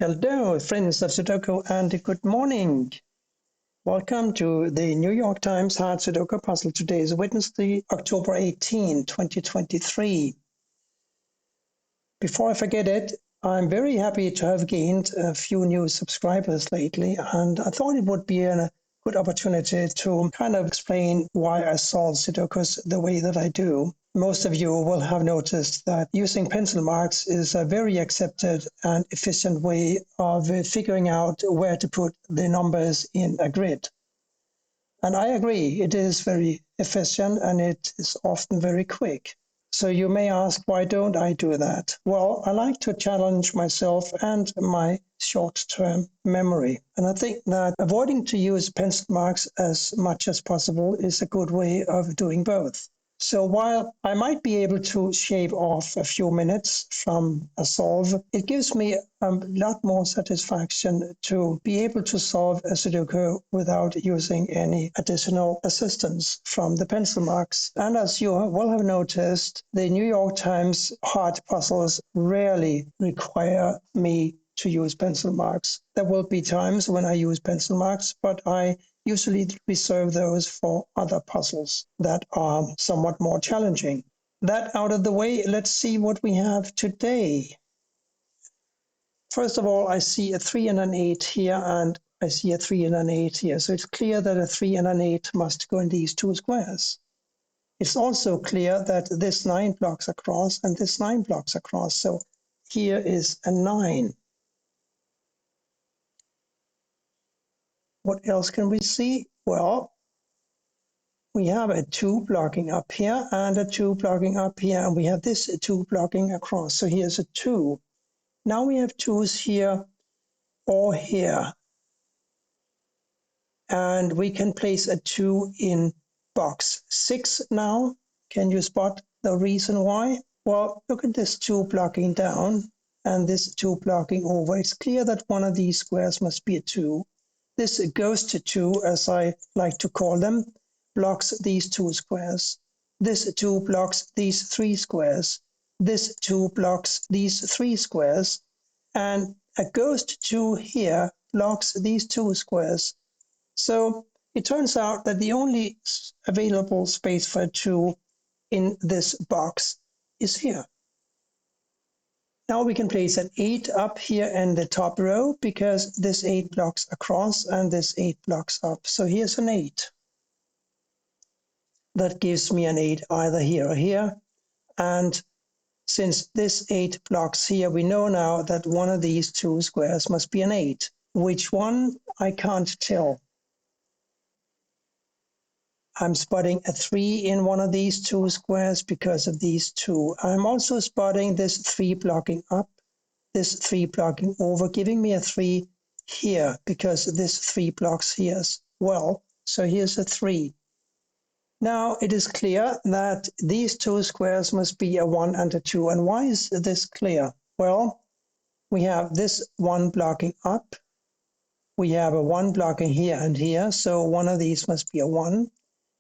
Hello, friends of Sudoku, and good morning. Welcome to the New York Times Hard Sudoku Puzzle. Today is Wednesday, October 18, 2023. Before I forget it, I'm very happy to have gained a few new subscribers lately, and I thought it would be a good opportunity to kind of explain why I solve Sudokus the way that I do. Most of you will have noticed that using pencil marks is a very accepted and efficient way of figuring out where to put the numbers in a grid. And I agree, it is very efficient and it is often very quick. So you may ask, why don't I do that? Well, I like to challenge myself and my short-term memory. And I think that avoiding to use pencil marks as much as possible is a good way of doing both. So while I might be able to shave off a few minutes from a solve, it gives me a lot more satisfaction to be able to solve a Sudoku without using any additional assistance from the pencil marks. And as you will have noticed, the New York Times hard puzzles rarely require me to use pencil marks. There will be times when I use pencil marks, but I usually reserve those for other puzzles that are somewhat more challenging. That out of the way, let's see what we have today. First of all, I see a 3 and an 8 here, and I see a 3 and an 8 here. So it's clear that a 3 and an 8 must go in these two squares. It's also clear that this 9 blocks across and this 9 blocks across. So here is a 9. What else can we see? Well, we have a 2 blocking up here and a 2 blocking up here, and we have this 2 blocking across. So here's a 2. Now we have 2s here or here. And we can place a 2 in box 6 now. Can you spot the reason why? Well, look at this 2 blocking down and this 2 blocking over. It's clear that one of these squares must be a 2. This goes to 2, as I like to call them, blocks these 2 squares. This 2 blocks these 3 squares. This 2 blocks these 3 squares. And a ghost 2 here blocks these 2 squares. So it turns out that the only available space for a 2 in this box is here. Now we can place an 8 up here in the top row because this 8 blocks across and this 8 blocks up. So here's an 8. That gives me an 8 either here or here. And since this 8 blocks here, we know now that one of these 2 squares must be an 8. Which one? I can't tell. I'm spotting a 3 in one of these 2 squares because of these 2. I'm also spotting this 3 blocking up, this 3 blocking over, giving me a 3 here because this 3 blocks here as well. So here's a 3. Now it is clear that these 2 squares must be a 1 and a 2. And why is this clear? Well, we have this 1 blocking up. We have a 1 blocking here and here. So one of these must be a 1.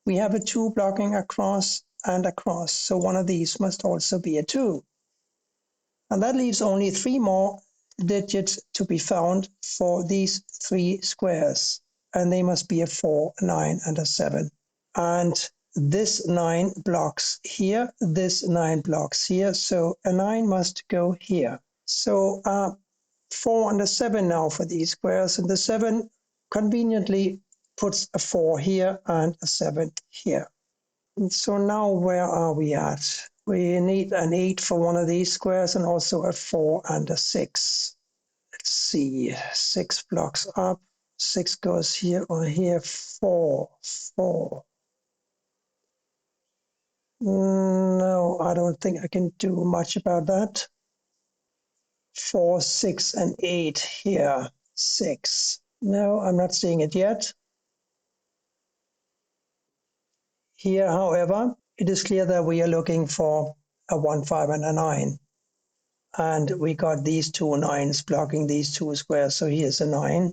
We have a 2 blocking across and across, so one of these must also be a 2. And that leaves only 3 more digits to be found for these 3 squares, and they must be a 4, a 9, and a 7. And this 9 blocks here, this 9 blocks here, so a 9 must go here. So 4 and a 7 now for these squares, and the 7 conveniently puts a 4 here and a 7 here. And so now where are we at? We need an 8 for one of these squares and also a 4 and a 6. Let's see, 6 blocks up, 6 goes here or here, 4, 4. No, I don't think I can do much about that. 4, 6, and 8 here, 6. No, I'm not seeing it yet. Here, however, it is clear that we are looking for a 1, 5, and a 9. And we got these 2 9s blocking these 2 squares, so here's a 9.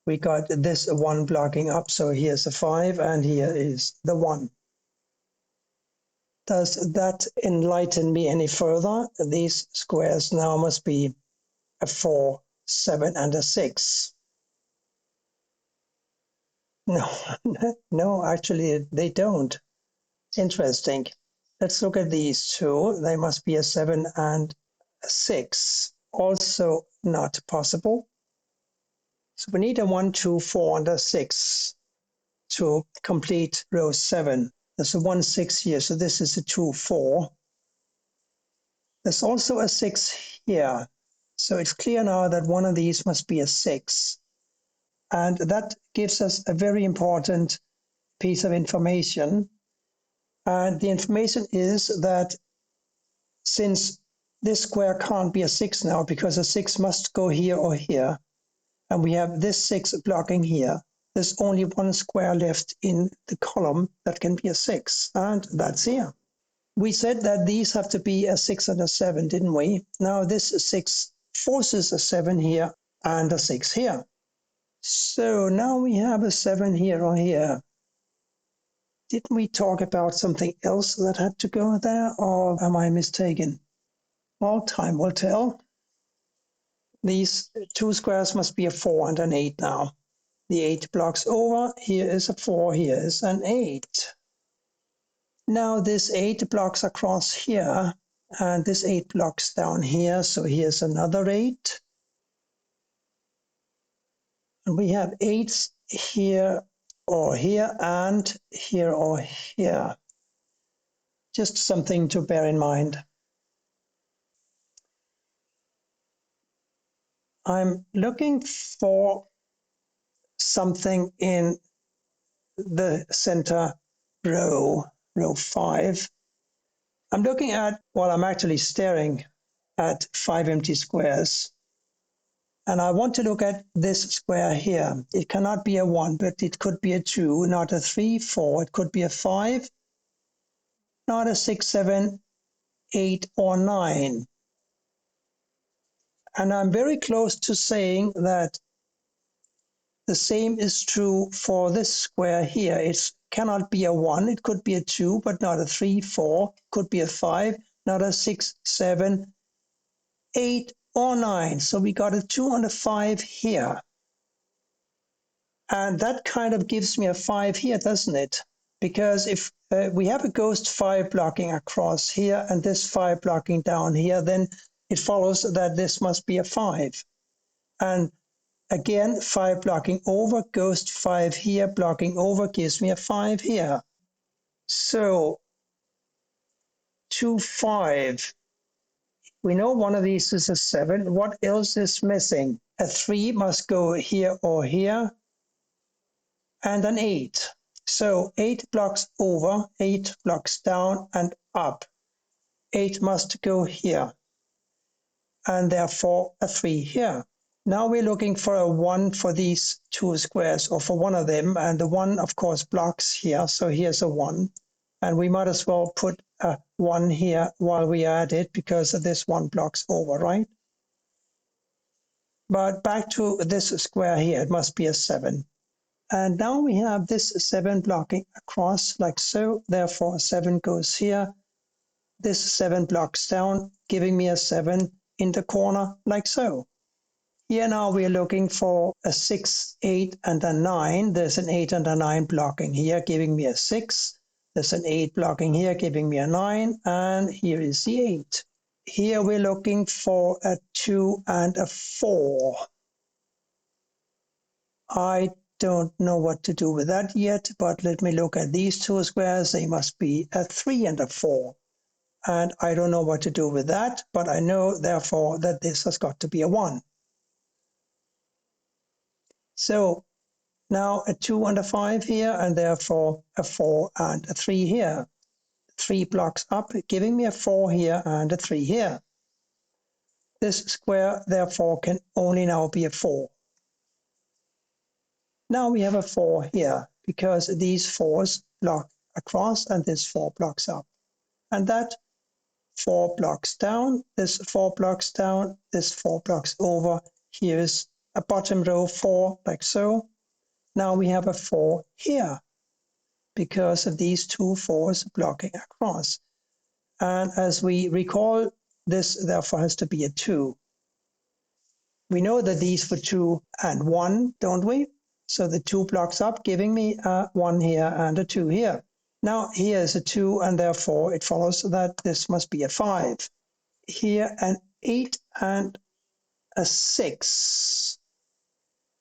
We got this 1 blocking up, so here's a 5, and here is the 1. Does that enlighten me any further? These squares now must be a 4, 7 and a 6. No, no, actually they don't. Interesting. Let's look at these two. They must be a 7 and a 6. Also not possible. So we need a 1, 2, 4, and a 6 to complete row 7. There's a 1, 6 here, so this is a 2, 4. There's also a 6 here. So it's clear now that one of these must be a 6. And that gives us a very important piece of information. And the information is that since this square can't be a 6 now, because a 6 must go here or here, and we have this 6 blocking here, there's only one square left in the column that can be a 6, and that's here. We said that these have to be a 6 and a 7, didn't we? Now this 6 forces a 7 here and a 6 here. So now we have a 7 here or here. Didn't we talk about something else that had to go there, or am I mistaken? Well, time will tell. These two squares must be a 4 and an 8 now. The 8 blocks over, here is a 4, here is an 8. Now this 8 blocks across here, and this 8 blocks down here, so here's another 8. And we have 8s here or here, and here or here. Just something to bear in mind. I'm looking for something in the center row 5. I'm looking at, well, I'm actually staring at 5 empty squares. And I want to look at this square here. It cannot be a 1, but it could be a 2, not a 3, 4. It could be a 5, not a 6, 7, 8, or 9. And I'm very close to saying that the same is true for this square here. It cannot be a 1. It could be a 2, but not a 3, 4. It could be a 5, not a 6, 7, 8, or 9. So we got a 2 and a 5 here. And that kind of gives me a 5 here, doesn't it? Because if we have a ghost 5 blocking across here and this 5 blocking down here, then it follows that this must be a 5. And again, 5 blocking over, ghost 5 here blocking over gives me a 5 here. So 2, 5. We know one of these is a 7. What else is missing? A 3 must go here or here, and an 8. So 8 blocks over, 8 blocks down and up. 8 must go here, and therefore a 3 here. Now we're looking for a 1 for these two squares, or for one of them, and the 1, of course, blocks here, so here's a 1. And we might as well put a 1 here while we are at it, because this 1 blocks over, right? But back to this square here, it must be a 7. And now we have this 7 blocking across like so, therefore 7 goes here. This 7 blocks down, giving me a 7 in the corner like so. Here now we're looking for a 6, 8, and a 9. There's an 8 and a 9 blocking here, giving me a 6. There's an 8 blocking here, giving me a 9. And here is the 8. Here we're looking for a 2 and a 4. I don't know what to do with that yet, but let me look at these two squares. They must be a 3 and a 4. And I don't know what to do with that, but I know, therefore, that this has got to be a 1. So now a 2 and a 5 here, and therefore a 4 and a 3 here. 3 blocks up, giving me a 4 here and a 3 here. This square, therefore, can only now be a 4. Now we have a 4 here, because these 4s block across and this 4 blocks up. And that 4 blocks down, this 4 blocks down, this 4 blocks over. Here is a bottom row 4, like so. Now we have a 4 here, because of these two 4s blocking across. And as we recall, this therefore has to be a 2. We know that these were 2 and 1, don't we? So the 2 blocks up, giving me a 1 here and a 2 here. Now here is a 2, and therefore it follows that this must be a 5. Here an 8 and a 6.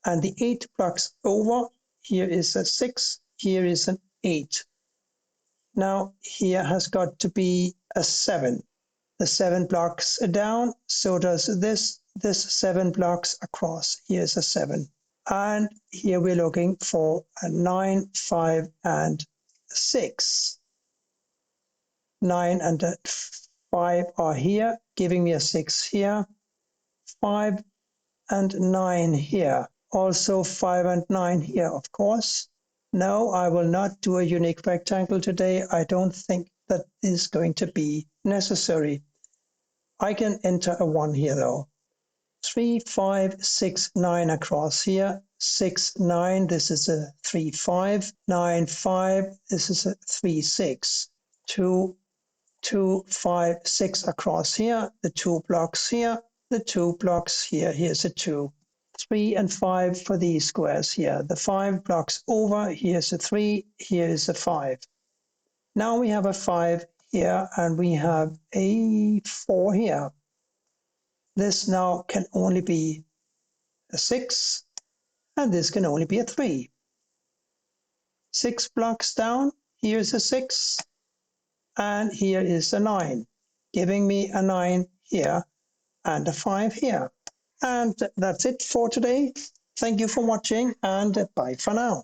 And the 8 blocks over, here is a 6, here is an 8. Now here has got to be a 7. The 7 blocks down, so does this 7 blocks across. Here's a 7. And here we're looking for a 9, 5, and 6. 9 and 5 are here, giving me a 6 here. 5 and 9 here. Also 5 and 9 here, of course. No, I will not do a unique rectangle today. I don't think that is going to be necessary. I can enter a 1 here though. 3, 5, 6, 9 across here. 6, 9, this is a 3, 5. 9, 5, this is a 3, 6. 2, 2, 5, 6 across here. The 2 blocks here. The 2 blocks here. Here's a 2. 3 and 5 for these squares here. The 5 blocks over. Here's a 3. Here is a 5. Now we have a 5 here and we have a 4 here. This now can only be a 6, and this can only be a 3. 6 blocks down, here's a 6, and here is a 9, giving me a 9 here and a 5 here. And that's it for today. Thank you for watching, and bye for now.